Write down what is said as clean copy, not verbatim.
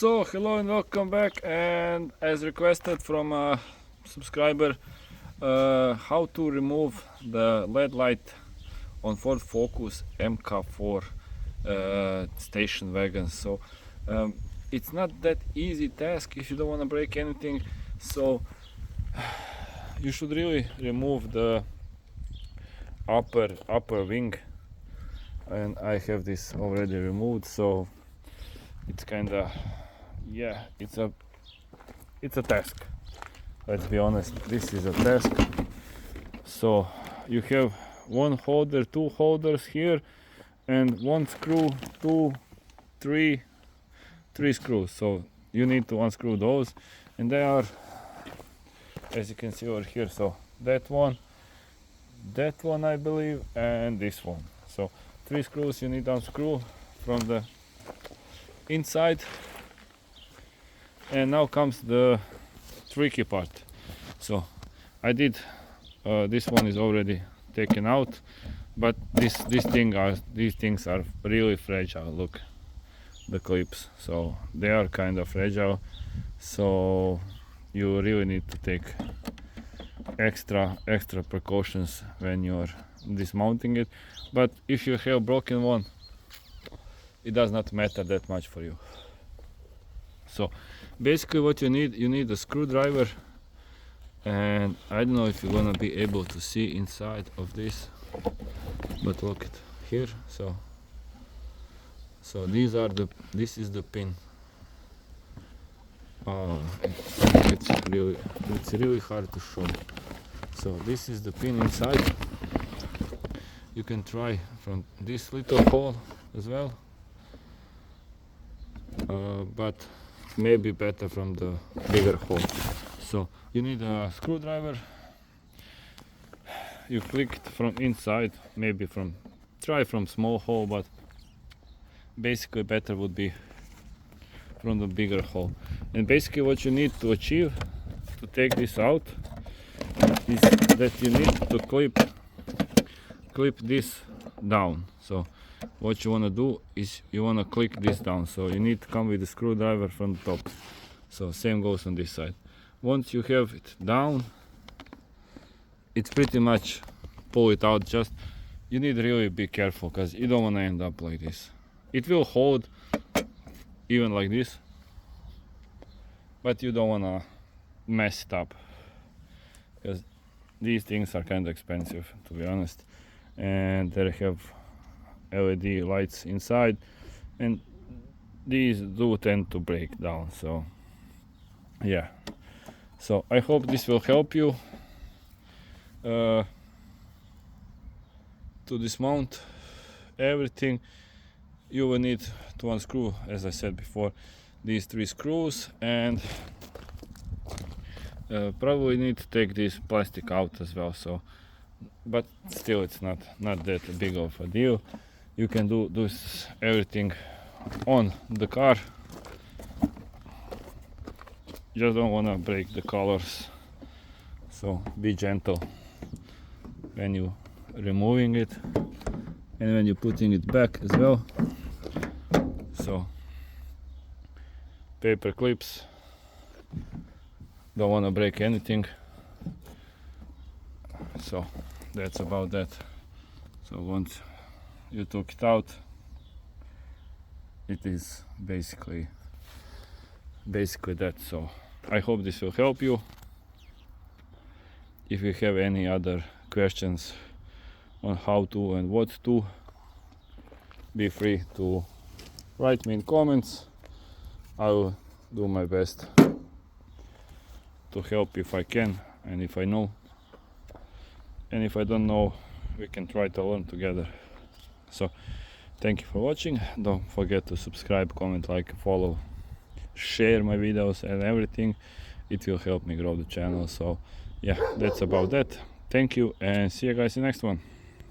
So hello and welcome back, and as requested from a subscriber, how to remove the LED light on Ford Focus MK4 station wagon. So it's not that easy task if you don't want to break anything. So you should really remove the upper wing, and I have this already removed, so it's kinda, yeah, it's a task. Let's be honest, this is a task. So you have one holder, two holders here, and one screw, three screws. So you need to unscrew those, and they are, as you can see over here, so that one I believe, and this one. So 3 screws you need to unscrew from the inside. And now comes the tricky part. So I did, this one is already taken out, but these things are really fragile. Look, the clips, so they are kind of fragile, so you really need to take extra precautions when you're dismounting it. But if you have broken one, it does not matter that much for you. So basically what you need a screwdriver, and I don't know if you're gonna be able to see inside of this, but look at here. So this is the pin. It's really hard to show. So this is the pin inside. You can try from this little hole as well, but maybe better from the bigger hole. So you need a screwdriver. You click it from inside, maybe try from small hole, but basically better would be from the bigger hole. And basically what you need to achieve to take this out is that you need to clip this down. So what you want to do is you want to click this down, so you need to come with the screwdriver from the top. So same goes on this side. Once you have it down, it's pretty much pull it out. Just you need to really be careful, because you don't want to end up like this. It will hold even like this, but you don't want to mess it up, because these things are kind of expensive, to be honest, and they have LED lights inside, and these do tend to break down. So yeah, so I hope this will help you to dismount everything. You will need to unscrew, as I said before, these 3 screws, and probably need to take this plastic out as well. So, but still, it's not that big of a deal. You can do this everything on the car. Just don't want to break the colors, so be gentle when you removing it and when you're putting it back as well. So paper clips, don't want to break anything. So that's about that. So once you took it out, it is basically that. So I hope this will help you. If you have any other questions on how to and what to, be free to write me in comments. I will do my best to help if I can, and if I know, and if I don't know, we can try to learn together. So thank you for watching. Don't forget to subscribe, comment, like, follow, share my videos and everything. It will help me grow the channel. So yeah, that's about that. Thank you, and see you guys in the next one.